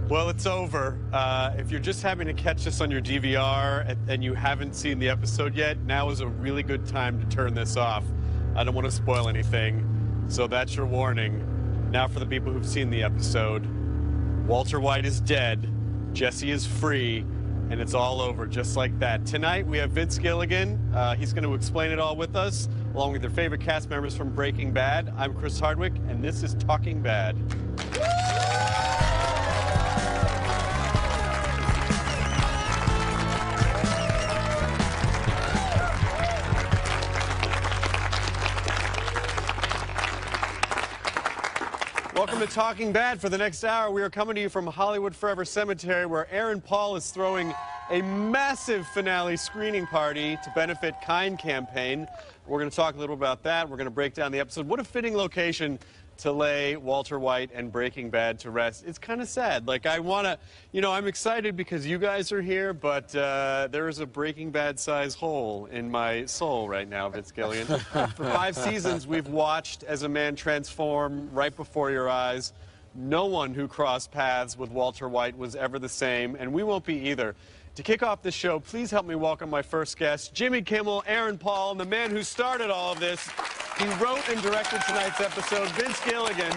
Well, it's over. If you're just having to catch this on your DVR and you haven't seen the episode yet, now is a really good time to turn this off. I don't want to spoil anything, so that's your warning. Now for the people who've seen the episode, Walter White is dead, Jesse is free, and it's all over just like that. Tonight we have Vince Gilligan. He's going to explain it all with us, along with their favorite cast members from Breaking Bad. I'm Chris Hardwick, and this is Talking Bad. Welcome to Talking Bad. For the next hour, we are coming to you from Hollywood Forever Cemetery, where Aaron Paul is throwing a massive finale screening party to benefit Kind Campaign. We're going to talk a little about that. We're going to break down the episode. What a fitting location to lay Walter White and Breaking Bad to rest. It's kind of sad. Like, I want to, I'm excited because you guys are here, but there is a Breaking Bad size hole in my soul right now, Vince Gilligan. For 5 seasons, we've watched as a man transform right before your eyes. No one who crossed paths with Walter White was ever the same, and we won't be either. To kick off the show, please help me welcome my first guest, Jimmy Kimmel, Aaron Paul, and the man who started all of this. He wrote and directed tonight's episode, Vince Gilligan.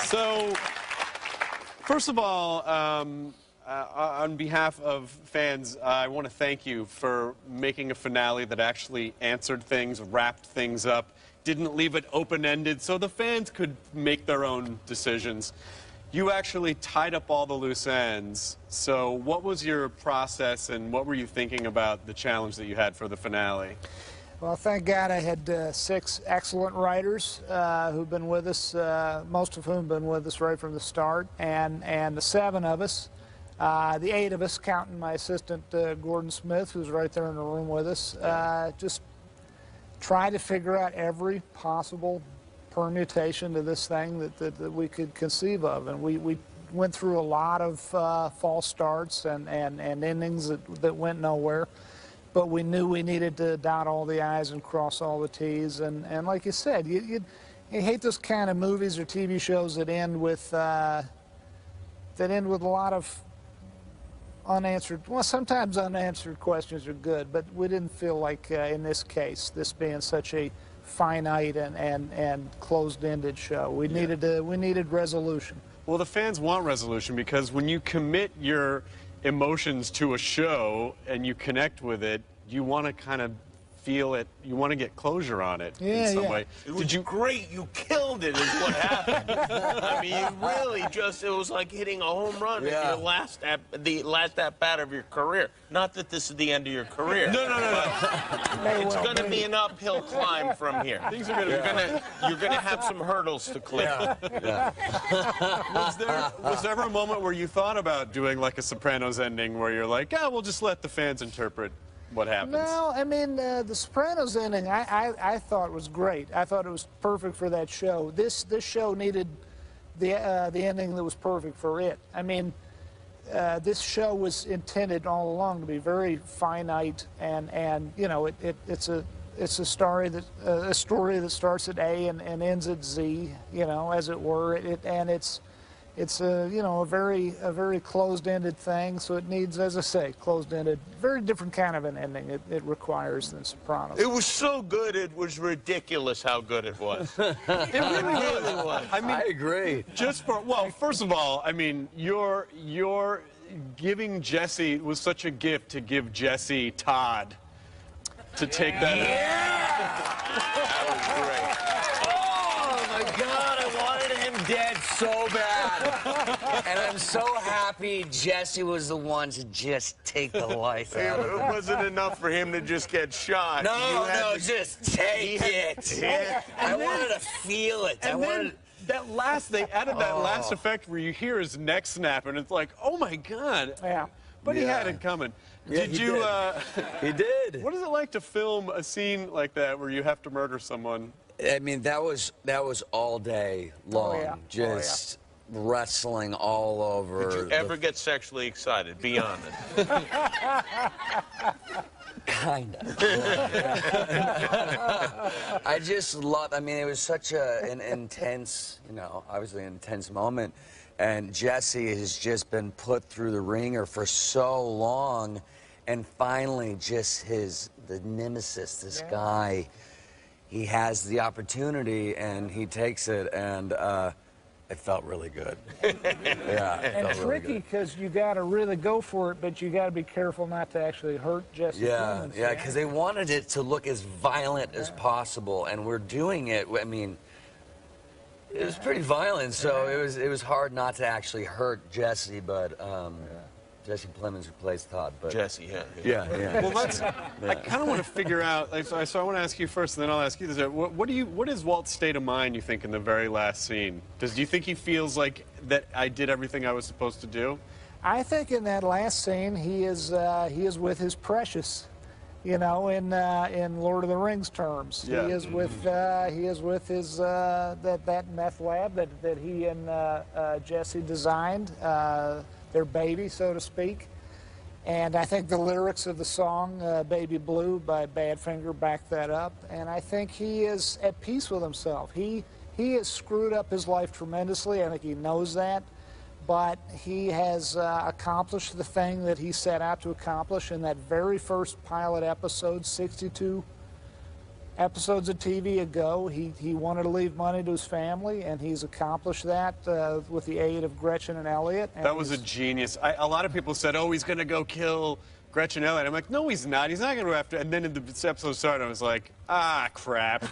So, first of all, on behalf of fans, I want to thank you for making a finale that actually answered things, wrapped things up, didn't leave it open-ended so the fans could make their own decisions. You actually tied up all the loose ends. So what was your process and what were you thinking about the challenge that you had for the finale? Well, thank God I had 6 excellent writers who've been with us, most of whom have been with us right from the start, and the 7 of us, the 8 of us, counting my assistant Gordon Smith, who's right there in the room with us, just try to figure out every possible permutation to this thing that we could conceive of. And we went through a lot of false starts and endings that went nowhere. But we knew we needed to dot all the I's and cross all the T's. And like you said, you hate those kind of movies or TV shows that end with a lot of unanswered, well, sometimes unanswered questions are good, but we didn't feel like in this case, this being such a finite and closed-ended show, we needed resolution. Well, the fans want resolution because when you commit your emotions to a show and you connect with it, you want to kind of feel it, you want to get closure on it in some way. It was great. You killed it is what happened. I mean, you really just, it was like hitting a home run at your last at-bat of your career. Not that this is the end of your career. No. It's going to be an uphill climb from here. Things are going to You're going to have some hurdles to clear. Was there ever a moment where you thought about doing like a Sopranos ending where you're like, we'll just let the fans interpret what happens? No, I mean, the Sopranos ending, I thought was great. I thought it was perfect for that show. This show needed the ending that was perfect for it. I mean, this show was intended all along to be very finite, and it's a story that starts at A and ends at Z, as it were. It's a very closed-ended thing, so it needs, as I say, closed-ended, very different kind of an ending it requires than Sopranos. It was so good, it was ridiculous how good it was. It really was. I mean, I agree. First of all, I mean, you're giving Jesse, it was such a gift to give Jesse Todd to take that. That was great. Oh, my God, I wanted him dead so bad. And I'm so happy Jesse was the one to just take the life out of him. It wasn't enough for him to just get shot. No, just take it. I wanted to feel it. They added that last effect where you hear his neck snap, and it's like, oh my God. Yeah. But he had it coming. Yeah, Did you? He did. What is it like to film a scene like that where you have to murder someone? I mean, that was all day long. Just wrestling all over. Did you ever get sexually excited? Be honest. Kinda. I just love, I mean, it was such an intense, you know, obviously an intense moment. And Jesse has just been put through the ringer for so long. And finally, just the nemesis, this guy, he has the opportunity and he takes it. And it felt really good. Yeah, and tricky because you got to really go for it, but you got to be careful not to actually hurt Jesse. Yeah, yeah, because they wanted it to look as violent as possible, and we're doing it. I mean, it was pretty violent, so it was hard not to actually hurt Jesse, but Jesse Plemons who plays Todd. But Jesse, yeah. Well, I kind of want to figure out. Like, so I want to ask you first, and then I'll ask you this. What is Walt's state of mind? You think in the very last scene? Do you think he feels like that I did everything I was supposed to do? I think in that last scene he is with his precious, you know, in Lord of the Rings terms. Yeah. He is with his that meth lab that he and Jesse designed. Their baby, so to speak. And I think the lyrics of the song Baby Blue by Badfinger back that up. And I think he is at peace with himself. He has screwed up his life tremendously. I think he knows that. But he has accomplished the thing that he set out to accomplish in that very first pilot episode, 62 episodes of TV ago. He wanted to leave money to his family, and he's accomplished that with the aid of Gretchen and Elliot. And that was a genius. A lot of people said, oh, he's going to go kill Gretchen Elliott. I'm like, no, he's not. He's not going to go after. And then in the episode started, I was like, ah, crap.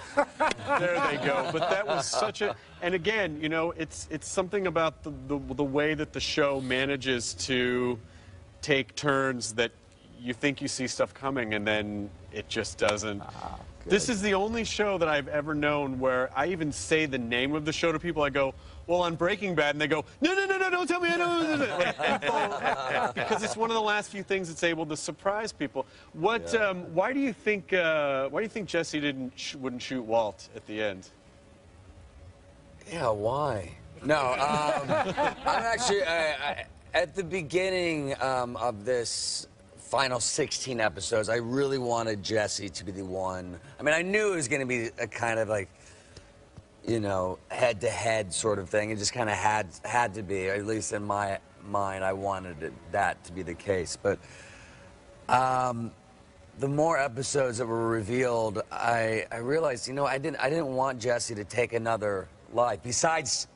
There they go. But that was such a. And again, you know, it's something about the way that the show manages to take turns that you think you see stuff coming, and then it just doesn't. This is the only show that I've ever known where I even say the name of the show to people. I go, well, on Breaking Bad, and they go, no, don't tell me. I know. Like, because it's one of the last few things that's able to surprise people. Why do you think Jesse wouldn't shoot Walt at the end? Yeah, why? No, I'm actually at the beginning of this final 16 episodes, I really wanted Jesse to be the one. I mean, I knew it was going to be a kind of like, you know, head-to-head sort of thing. It just kind of had to be, or at least in my mind, I wanted that to be the case. But the more episodes that were revealed, I realized, you know, I didn't want Jesse to take another life besides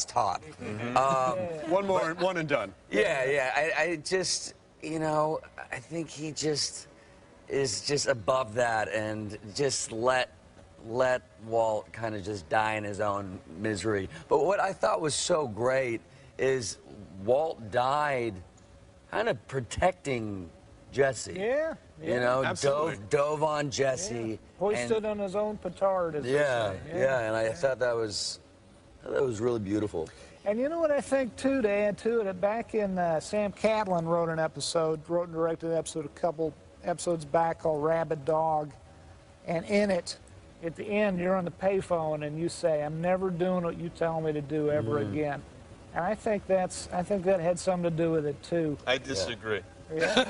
Todd. Mm-hmm. One and done. Yeah. I just. You know, I think he just is just above that and just let Walt kind of just die in his own misery. But what I thought was so great is Walt died kind of protecting Jesse. Yeah. You know, absolutely. dove on Jesse. Yeah. Hoisted on his own petard, as they say. Yeah, and I thought that was really beautiful. And you know what I think, too, to add to it, back in Sam Catlin wrote and directed an episode a couple episodes back called Rabid Dog. And in it, at the end, you're on the payphone and you say, I'm never doing what you tell me to do ever again. And I think that had something to do with it, too. I disagree. Yeah.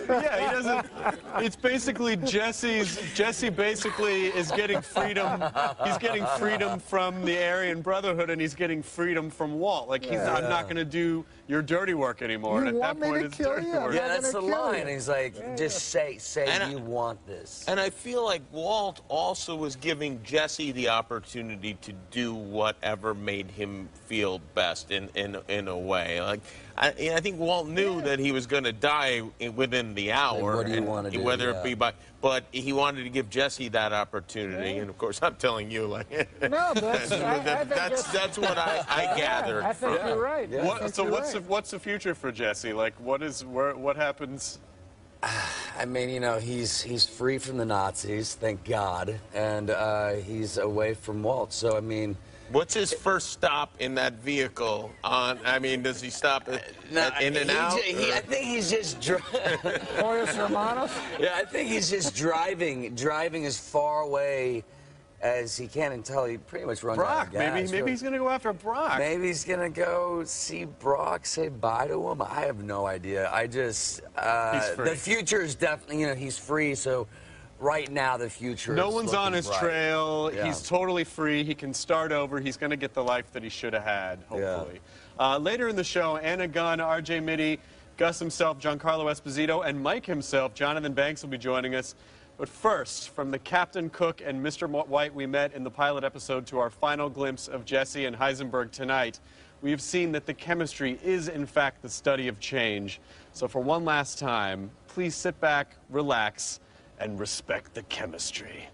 Yeah, he doesn't. It's basically Jesse basically is getting freedom. He's getting freedom from the Aryan Brotherhood, and he's getting freedom from Walt. Like I'm not going to do your dirty work anymore. You and at want that me point, to it's kill dirty you? work. Yeah, that's the gonna kill line. you. He's like, just say And you want this. And I feel like Walt also was giving Jesse the opportunity to do whatever made him feel best in a way. Like I think Walt knew that he was going to die within the hour. Like, what do you want to do? Whether it be but he wanted to give Jesse that opportunity. And of course, I'm telling you, like, No, that's what I gathered. I think you're right. What's the future for Jesse? Like, what happens? I mean, you know, he's free from the Nazis, thank God, and he's away from Walt. So, I mean, What's his first stop in that vehicle? I mean, does he stop at In and Out? I think he's just Pollos Hermanos? Yeah, I think he's just driving as far away as he can until he pretty much runs out Brock, of gas. maybe he's going to go after Brock. Maybe he's going to go see Brock, say bye to him. I have no idea. I just, He's free. the future is definitely, he's free, so right now the future No is one's on looking his bright. trail. Yeah. He's totally free. He can start over. He's going to get the life that he should have had, hopefully. Later in the show, Anna Gunn, RJ Mitty, Gus himself, Giancarlo Esposito, and Mike himself, Jonathan Banks, will be joining us. But first, from the Captain Cook and Mr. White we met in the pilot episode to our final glimpse of Jesse and Heisenberg tonight, we have seen that the chemistry is, in fact, the study of change. So for one last time, please sit back, relax, and respect the chemistry.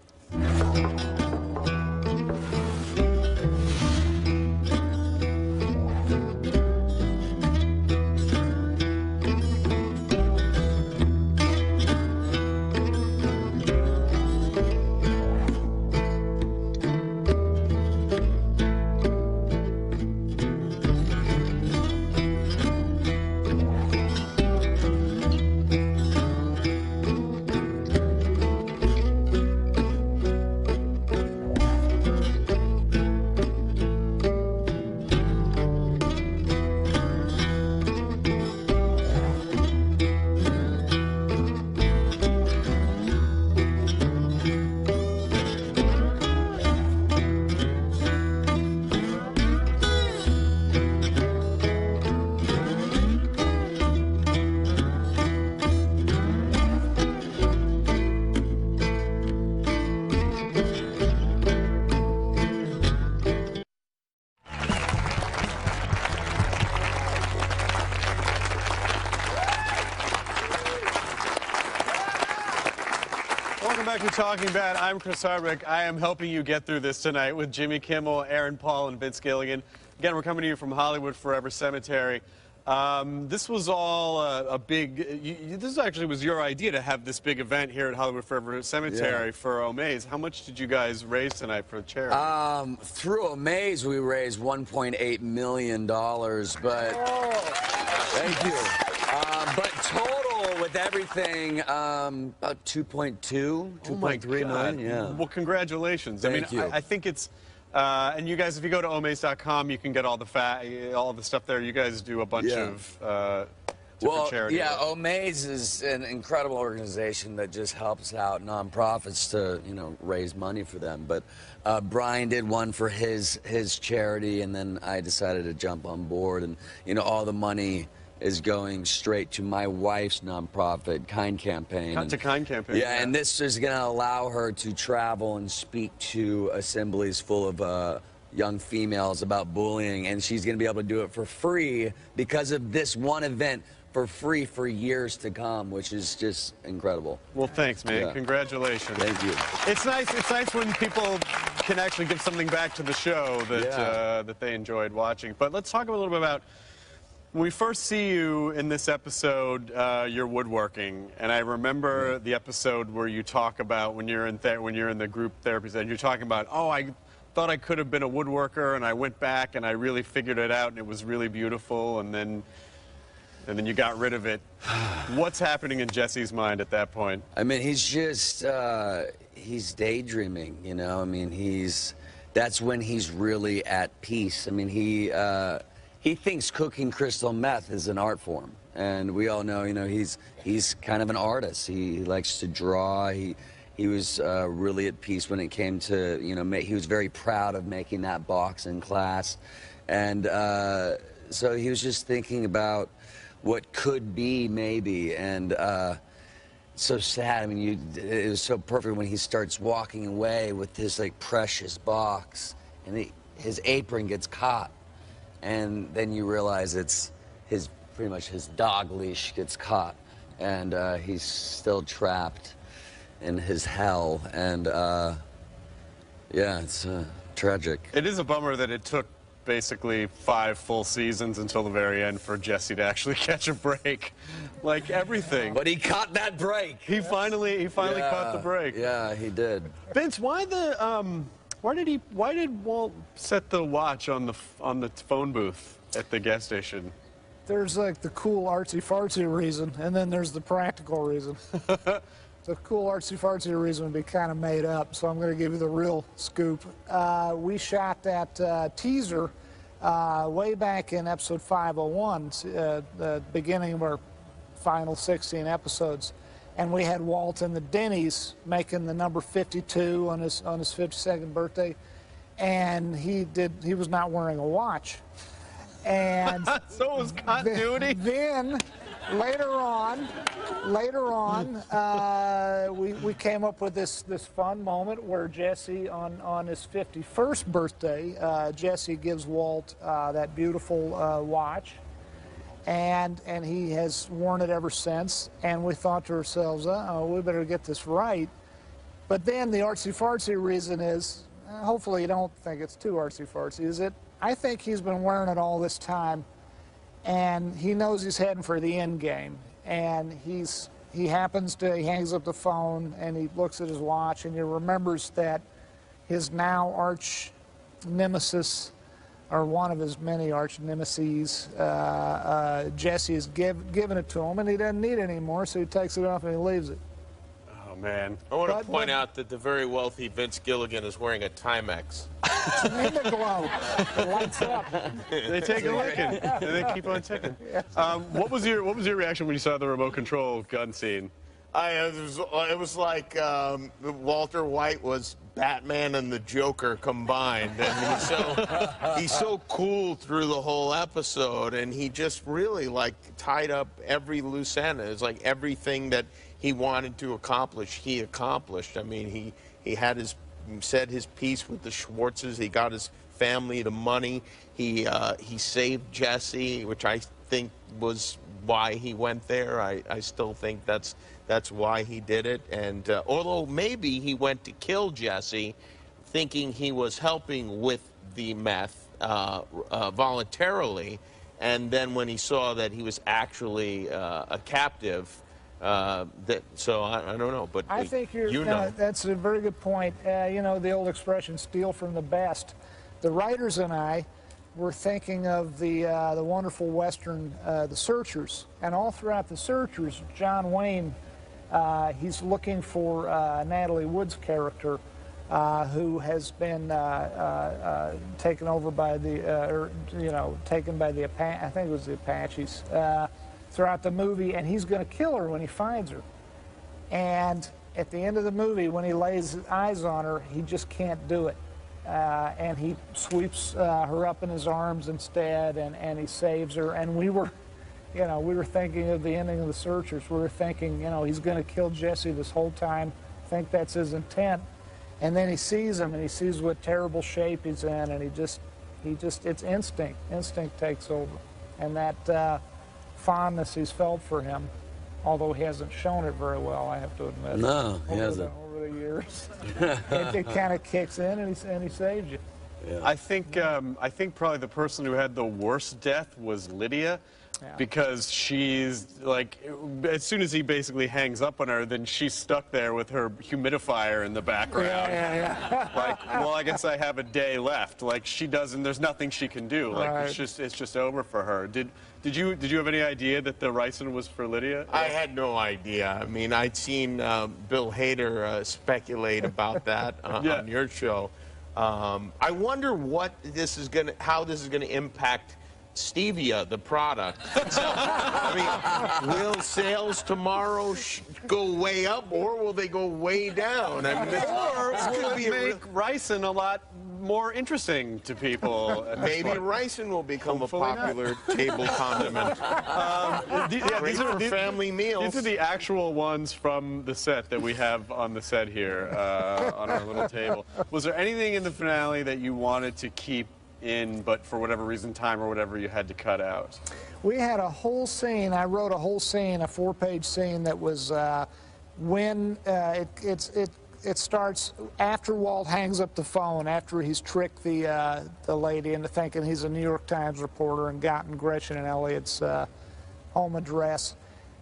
Welcome back to Talking Bad. I'm Chris Hardwick. I am helping you get through this tonight with Jimmy Kimmel, Aaron Paul, and Vince Gilligan. Again, we're coming to you from Hollywood Forever Cemetery. This was all a big... this actually was your idea to have this big event here at Hollywood Forever Cemetery for Omaze. How much did you guys raise tonight for the charity? Through Omaze, we raised $1.8 million, but... Thank you. But total with everything, about 2.3 million. Yeah. Well, congratulations. Thank you. I think it's, and you guys, if you go to omaze.com, you can get all the stuff there. You guys do a bunch of different charities. Yeah, Omaze is an incredible organization that just helps out nonprofits to, raise money for them. But Brian did one for his charity, and then I decided to jump on board, and all the money is going straight to my wife's nonprofit, Kind Campaign. To Kind Campaign. Yeah, and this is going to allow her to travel and speak to assemblies full of young females about bullying, and she's going to be able to do it for free because of this one event, for free for years to come, which is just incredible. Well, thanks, man. Yeah. Congratulations. Thank you. It's nice. It's nice when people can actually give something back to the show that that they enjoyed watching. But let's talk a little bit about. When we first see you in this episode, you're woodworking, and I remember the episode where you talk about when you're in the group therapy, and you're talking about, oh, I thought I could have been a woodworker, and I went back and I really figured it out, and it was really beautiful, and then you got rid of it. What's happening in Jesse's mind at that point? I mean, he's just he's daydreaming, I mean, that's when he's really at peace. I mean, he thinks cooking crystal meth is an art form, and we all know, he's kind of an artist. He likes to draw. He was really at peace when it came to, he was very proud of making that box in class, and so he was just thinking about what could be maybe, and so sad. I mean, it was so perfect when he starts walking away with this precious box, and his apron gets caught. And then you realize it's pretty much his dog leash gets caught, and he's still trapped in his hell, and yeah, it's tragic. It is a bummer that it took basically 5 full seasons until the very end for Jesse to actually catch a break, like everything. But he caught that break. He finally caught the break. Yeah, he did. Vince, why did Walt set the watch on the phone booth at the gas station? There's the cool artsy-fartsy reason, and then there's the practical reason. the cool artsy-fartsy reason would be kind of made up, so I'm going to give you the real scoop. We shot that teaser way back in episode 501, the beginning of our final 16 episodes, and we had Walt in the Denny's making the number 52 on his 52nd birthday, and he was not wearing a watch. And so it was continuity. Then later on, we came up with this fun moment where Jesse, on his 51st birthday, Jesse gives Walt that beautiful watch, and he has worn it ever since. And we thought to ourselves, oh, we better get this right. But then the artsy-fartsy reason is, hopefully you don't think it's too artsy-fartsy, is it? I think he's been wearing it all this time, and he knows he's heading for the end game. And he hangs up the phone, and he looks at his watch, and he remembers that his now arch nemesis, or one of his many arch nemeses, Jesse has given it to him, and he doesn't need it anymore, so he takes it off and he leaves it. Oh, man. I want to point out that the very wealthy Vince Gilligan is wearing a Timex. In the glow. It lights up. They take a licking, and they keep on ticking. What was your reaction when you saw the remote control gun scene? It was like Walter White was Batman and the Joker combined, and he's so cool through the whole episode, and he just really like tied up every loose end. It's like everything that he wanted to accomplish, he accomplished. I mean, he said his piece with the Schwartzes. He got his family the money. He saved Jesse, which I think was why he went there. I still think that's why he did it. And although maybe he went to kill Jesse, thinking he was helping with the meth voluntarily, and then when he saw that he was actually a captive. So I don't know, but I think that's a very good point. You know, the old expression, steal from the best. The writers and I were thinking of the wonderful Western, The Searchers. And all throughout The Searchers, John Wayne, he's looking for Natalie Wood's character, who has been taken over by taken by the I think it was the Apaches. Throughout the movie, and he's going to kill her when he finds her. And at the end of the movie, when he lays his eyes on her, he just can't do it. And he sweeps her up in his arms instead, and he saves her. And we were thinking of the ending of The Searchers. We were thinking, he's going to kill Jesse this whole time. I think that's his intent. And then he sees him, and he sees what terrible shape he's in, and it's instinct. Instinct takes over. And that fondness he's felt for him, although he hasn't shown it very well, I have to admit. No, he hasn't. Over the years, it kind of kicks in, and he saves you. Yeah. I think probably the person who had the worst death was Lydia. Yeah. Because she's like, as soon as he basically hangs up on her, then she's stuck there with her humidifier in the background. Yeah. Like, well, I guess I have a day left. Like, she doesn't. There's nothing she can do. Like, right. it's just over for her. Did you have any idea that the ricin was for Lydia? I had no idea. I mean, I'd seen Bill Hader speculate about that yeah. on your show. I wonder how this is gonna impact Stevia, the product. I mean, will sales tomorrow go way up, or will they go way down? I mean, or will it make ricin a lot more interesting to people? Maybe ricin will become a popular table condiment. These are family meals. These are the actual ones from the set that we have on the set here on our little table. Was there anything in the finale that you wanted to keep in, but for whatever reason, time or whatever, you had to cut out? We had a whole scene. I wrote a whole scene, a 4-page scene that was when it starts after Walt hangs up the phone, after he's tricked the lady into thinking he's a New York Times reporter and gotten Gretchen and Elliot's home address.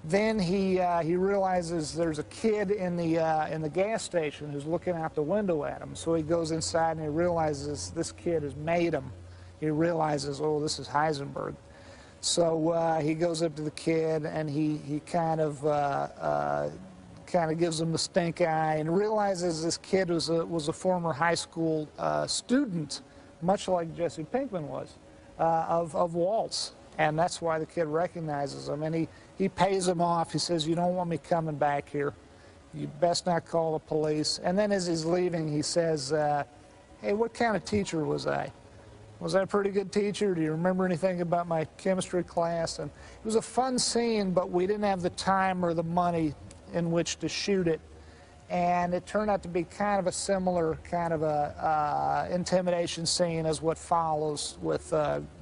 Then he realizes there's a kid in the gas station who's looking out the window at him. So he goes inside and he realizes this kid has made him. He realizes, oh, this is Heisenberg. So he goes up to the kid and he kind of kind of gives him the stink eye and realizes this kid was a former high school student, much like Jesse Pinkman was, of Walt's. And that's why the kid recognizes him. And he pays him off. He says, "You don't want me coming back here. You best not call the police." And then as he's leaving, he says, "Hey, what kind of teacher was I? Was I a pretty good teacher? Do you remember anything about my chemistry class?" And it was a fun scene, but we didn't have the time or the money in which to shoot it. And it turned out to be kind of a similar kind of a intimidation scene as what follows with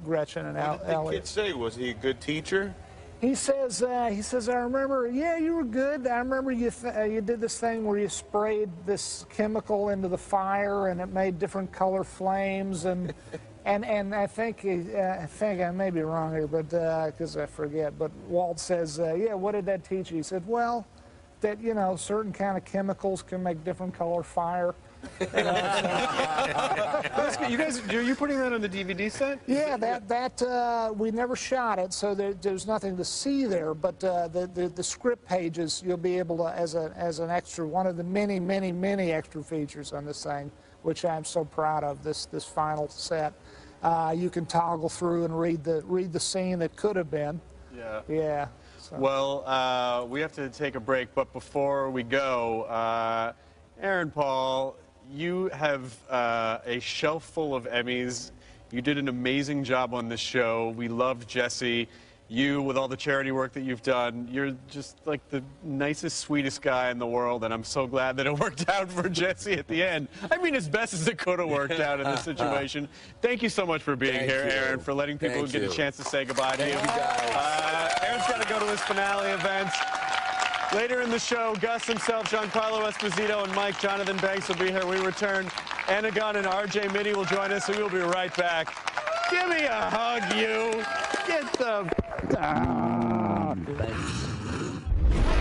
Gretchen and Elliot. What did the kid say? Was he a good teacher? He says, "I remember, yeah, you were good. I remember you did this thing where you sprayed this chemical into the fire and it made different color flames and and I think I may be wrong here, but because I forget. But Walt says, yeah, what did that teach you?" He said, "Well, that, you know, certain kind of chemicals can make different color fire." That's good. You guys, are you putting that on the DVD set? Yeah, that we never shot it, so there's nothing to see there. But the script pages, you'll be able to, as an extra, one of the many extra features on this thing, which I'm so proud of. This final set, you can toggle through and read the scene that could have been. Yeah. Yeah. So. Well, we have to take a break, but before we go, Aaron Paul, you have a shelf full of Emmys. You did an amazing job on this show. We loved Jesse. You, with all the charity work that you've done, you're just like the nicest, sweetest guy in the world, and I'm so glad that it worked out for Jesse at the end. I mean, as best as it could have worked out in this situation. Thank you so much for being here, Aaron, for letting people get a chance to say goodbye to you. Aaron's got to go to his finale events. Later in the show, Gus himself, Giancarlo Esposito, and Mike Jonathan Banks will be here. We return. Anna Gunn and R.J. Mitty will join us, so we'll be right back. Give me a hug, you. Get the...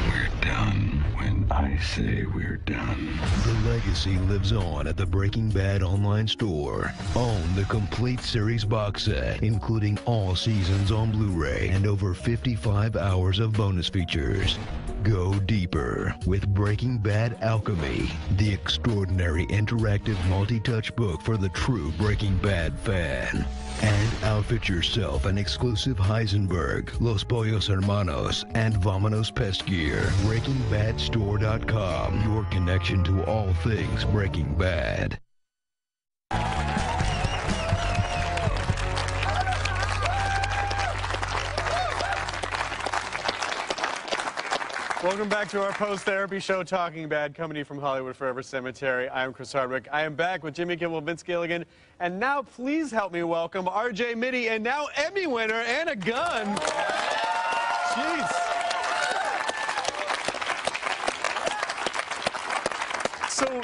We're done when I say we're done. The legacy lives on at the Breaking Bad online store. Own the complete series box set, including all seasons on Blu-ray and over 55 hours of bonus features. Go deeper with Breaking Bad Alchemy, the extraordinary interactive multi-touch book for the true Breaking Bad fan. And outfit yourself an exclusive Heisenberg, Los Pollos Hermanos, and Vamonos Pest gear. BreakingBadStore.com, your connection to all things Breaking Bad. Welcome back to our post-therapy show, Talking Bad, coming to you from Hollywood Forever Cemetery. I am Chris Hardwick. I am back with Jimmy Kimmel, Vince Gilligan, and now please help me welcome R.J. Mitty and now Emmy winner Anna Gunn. Jeez. So,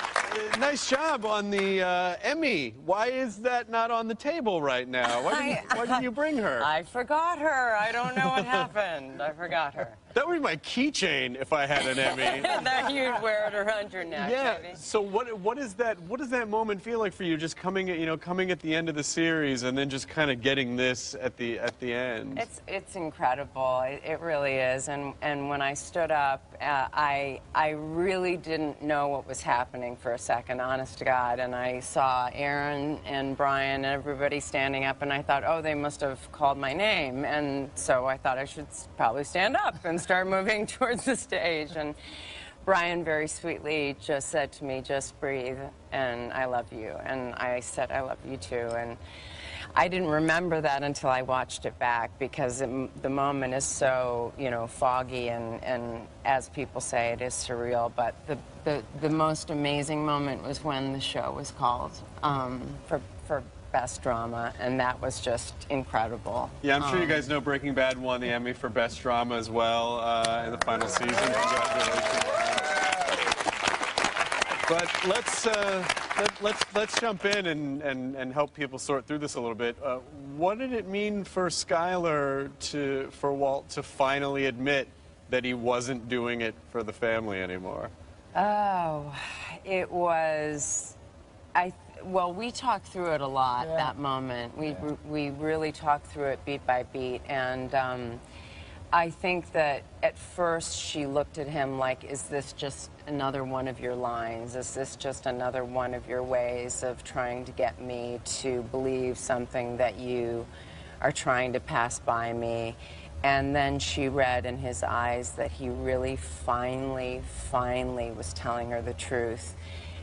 nice job on the Emmy. Why is that not on the table right now? Why didn't you bring her? I forgot her. I don't know what happened. I forgot her. That would be my keychain if I had an Emmy. That you'd wear it around your neck. Yeah. Maybe. So what does that moment feel like for you? Just coming at the end of the series and then just kind of getting this at the end. It's incredible. It really is. And when I stood up, I really didn't know what was happening for a second, honest to God. And I saw Aaron and Brian and everybody standing up, and I thought, oh, they must have called my name. And so I thought I should probably stand up and start moving towards the stage. And Brian very sweetly just said to me, just breathe, and I love you. And I said, I love you too. And I didn't remember that until I watched it back, because the moment is so, foggy, and as people say, it is surreal. But the most amazing moment was when the show was called for Best Drama, and that was just incredible. Yeah, I'm sure you guys know Breaking Bad won the Emmy for Best Drama as well in the final season. Congratulations. But let's jump in and help people sort through this a little bit. What did it mean for Skyler for Walt to finally admit that he wasn't doing it for the family anymore? Oh, it was. Well, we talked through it a lot, that moment. We really talked through it beat by beat, and I think that at first she looked at him like, is this just another one of your lines? Is this just another one of your ways of trying to get me to believe something that you are trying to pass by me? And then she read in his eyes that he really finally was telling her the truth.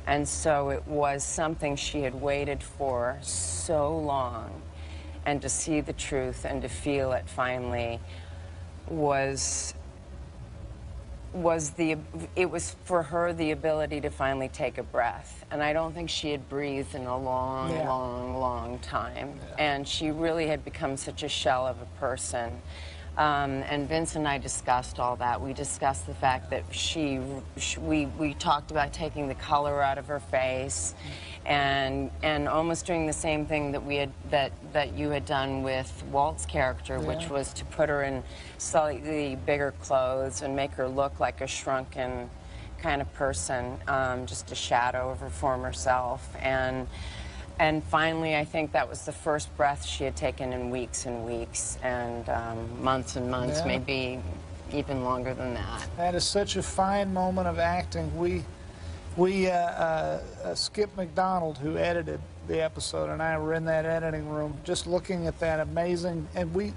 And so it was something she had waited for so long. And to see the truth and to feel it finally was for her the ability to finally take a breath. And I don't think she had breathed in a long time. Yeah. And she really had become such a shell of a person. And Vince and I discussed all that. We discussed the fact that we talked about taking the color out of her face, and almost doing the same thing that you had done with Walt's character, yeah, which was to put her in slightly bigger clothes and make her look like a shrunken kind of person, just a shadow of her former self. And finally, I think that was the first breath she had taken in weeks and weeks, and months and months, yeah, maybe even longer than that. That is such a fine moment of acting. Skip McDonald, who edited the episode, and I were in that editing room, just looking at that amazing, and we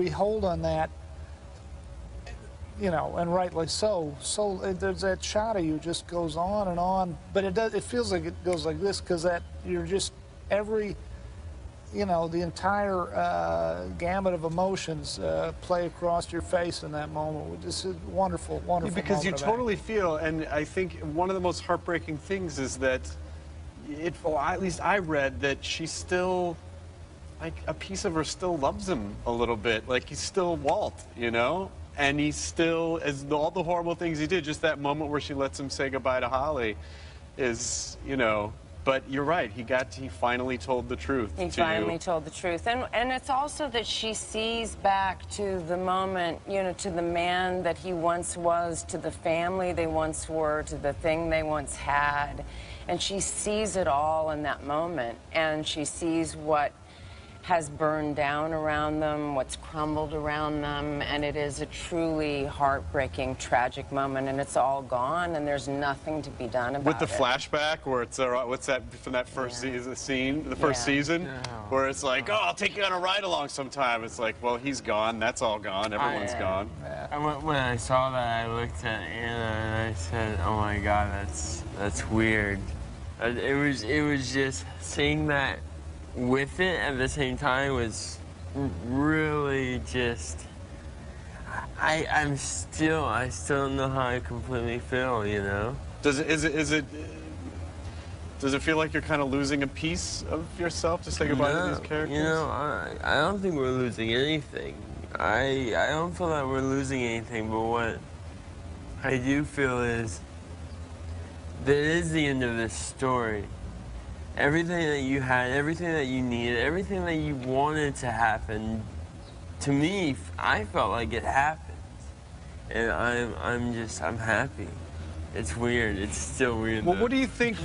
hold on that, you know, and rightly so. So there's that shot of you just goes on, but it feels like it goes like this, because that you're just you know, the entire gamut of emotions play across your face in that moment. This is wonderful, wonderful. Because you totally feel, and I think one of the most heartbreaking things is that, or at least I read that she still, like, a piece of her still loves him a little bit. Like, he's still Walt, you know? And he's still, as all the horrible things he did, just that moment where she lets him say goodbye to Holly is, you know. But you're right, he finally told the truth to you. He finally told the truth. And it's also that she sees back to the moment, you know, to the man that he once was, to the family they once were, to the thing they once had. And she sees it all in that moment. And she sees what has burned down around them, what's crumbled around them, and it is a truly heartbreaking, tragic moment, and it's all gone, and there's nothing to be done about it. With the flashback, where it's, what's that, from that first season, the first season, where it's like, oh, I'll take you on a ride-along sometime. It's like, well, he's gone, that's all gone, everyone's gone. When I saw that, I looked at Anna, and I said, oh my God, that's weird. It was just seeing that with it at the same time was really just, I still don't know how I completely feel, you know? Does it feel like you're kind of losing a piece of yourself to say goodbye to these characters? You know, I don't think we're losing anything. I don't feel like we're losing anything, but what I do feel is that it is the end of this story. Everything that you had, everything that you needed, everything that you wanted to happen, to me, I felt like it happened. And I'm happy. It's weird. It's still weird. Well, what do you think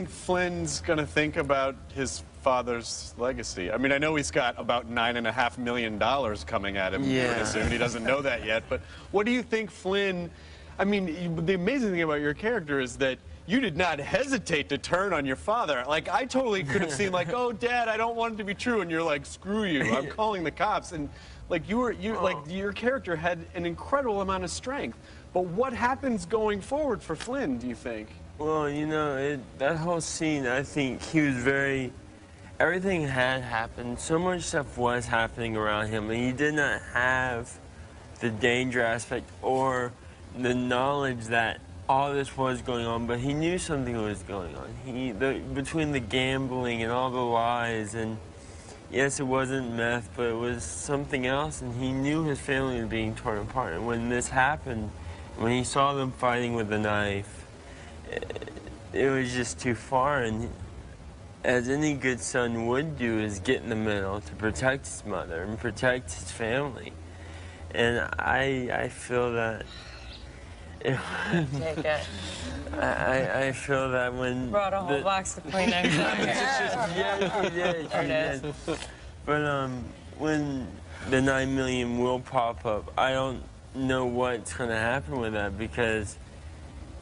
Flynn's gonna think about his father's legacy? I mean, I know he's got about $9.5 million coming at him, pretty soon. He doesn't know that yet. But what do you think Flynn, I mean, the amazing thing about your character is that you did not hesitate to turn on your father. Like, I totally could have seen, like, oh, Dad, I don't want it to be true. And you're like, screw you, I'm calling the cops. And, like, like, your character had an incredible amount of strength. But what happens going forward for Flynn, do you think? Well, you know, that whole scene, I think he was everything had happened. So much stuff was happening around him, and he did not have the danger aspect or the knowledge that all this was going on, but he knew something was going on. Between the gambling and all the lies, and yes, it wasn't meth, but it was something else, and he knew his family was being torn apart. And when this happened, when he saw them fighting with a knife, it was just too far. And as any good son would do, is get in the middle to protect his mother and protect his family. And I feel that. Take it. I feel that when brought a whole box of Kleenex. Yeah, he did. But when the 9 million will pop up. I don't know what's going to happen with that because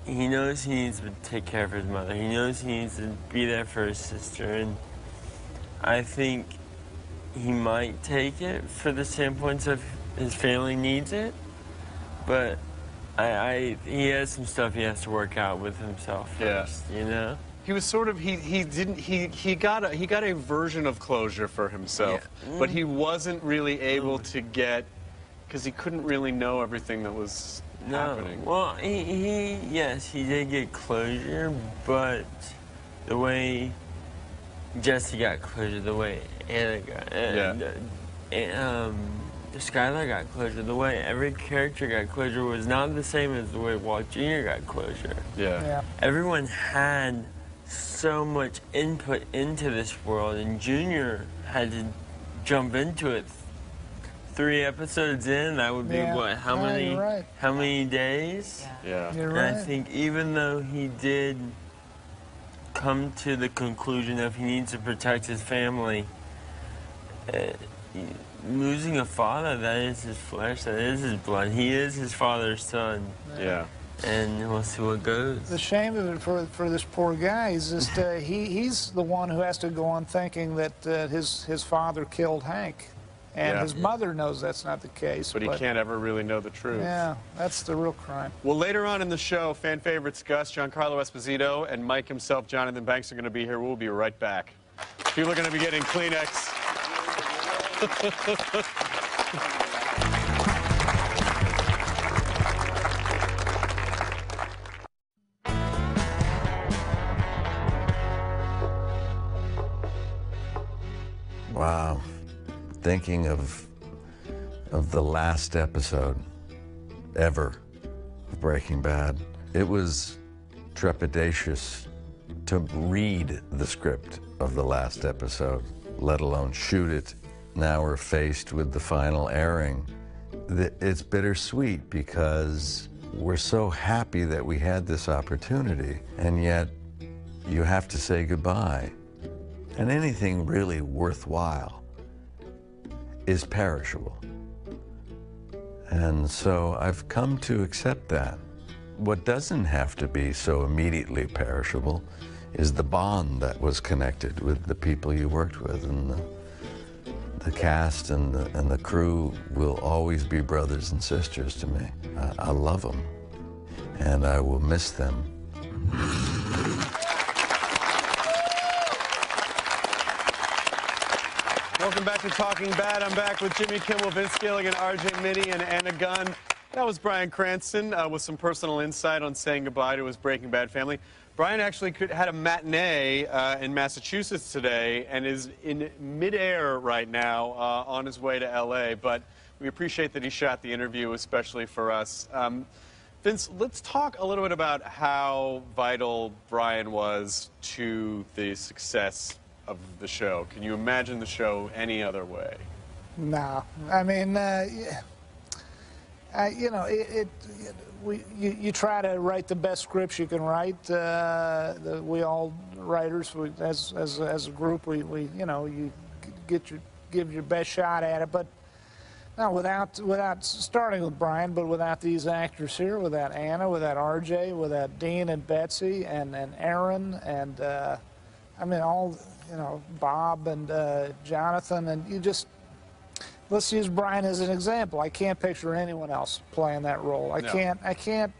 he knows he needs to take care of his mother. He knows he needs to be there for his sister, and I think he might take it for the standpoints of his family needs it, but he has some stuff he has to work out with himself first, you know? He was sort of he got a version of closure for himself, but he wasn't really able to get, because he couldn't really know everything that was happening. Well, yes, he did get closure, but the way Jesse got closure, the way Anna got, Skylar got closure, the way every character got closure was not the same as the way Walt Jr. got closure. Yeah. Everyone had so much input into this world, and Junior had to jump into it. 3 episodes in, that would be what? How many days? Yeah. You're And right. I think even though he did come to the conclusion of he needs to protect his family, losing a father, that is his flesh, that is his blood. He is his father's son. Yeah. And we'll see what goes. The shame of it for this poor guy is just he's the one who has to go on thinking that his father killed Hank, and his mother knows that's not the case. But he can't ever really know the truth. Yeah, that's the real crime. Well, later on in the show, fan favorites Gus, Giancarlo Esposito, and Mike himself, Jonathan Banks, are going to be here. We'll be right back. People are going to be getting Kleenex. Wow. Thinking of the last episode ever of Breaking Bad, it was trepidatious to read the script of the last episode, let alone shoot it. Now we're faced with the final airing. It's bittersweet because we're so happy that we had this opportunity, and yet you have to say goodbye. And anything really worthwhile is perishable. And so I've come to accept that. What doesn't have to be so immediately perishable is the bond that was connected with the people you worked with, and the cast and the crew will always be brothers and sisters to me. I love them, and I will miss them. Welcome back to Talking Bad. I'm back with Jimmy Kimmel, Vince Gilligan, RJ Mitty, and Anna Gunn. That was Bryan Cranston with some personal insight on saying goodbye to his Breaking Bad family. Bryan actually had a matinee in Massachusetts today and is in midair right now on his way to L.A., but we appreciate that he shot the interview, especially for us. Vince, let's talk a little bit about how vital Bryan was to the success of the show. Can you imagine the show any other way? No, I mean, you know, you try to write the best scripts you can write. We all writers, as a group, we you know, you give your best shot at it. But no, without starting with Bryan, but without these actors here, without Anna, without RJ, without Dean and Betsy and Aaron and I mean all, you know, Bob and Jonathan, and you just. Let's use Bryan as an example. I can't picture anyone else playing that role. I can't,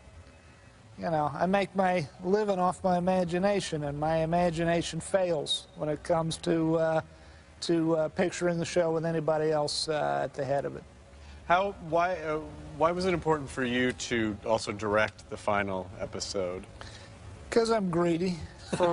you know, I make my living off my imagination, and my imagination fails when it comes to picturing the show with anybody else at the head of it. Why was it important for you to also direct the final episode? Because I'm greedy. You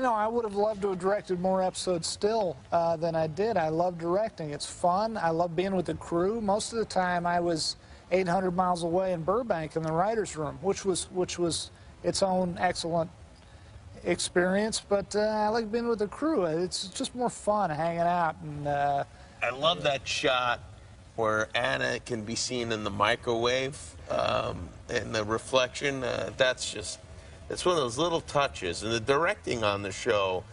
know, I would have loved to have directed more episodes still than I did. I love directing. It's fun. I love being with the crew. Most of the time I was 800 miles away in Burbank in the writer's room, which was its own excellent experience, but I like being with the crew. It's just more fun hanging out. And I love that shot where Anna can be seen in the microwave and the reflection. It's one of those little touches, and the directing on the show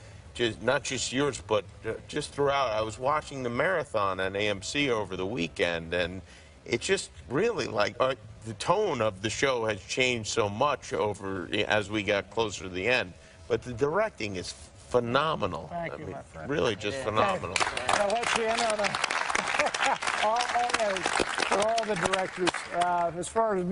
not just yours, but just throughout. I was watching the marathon on AMC over the weekend, and it just really like the tone of the show has changed so much over as we got closer to the end. But the directing is phenomenal. Thank you, my friend. Really just phenomenal. I'll let you in on for all the directors. As far as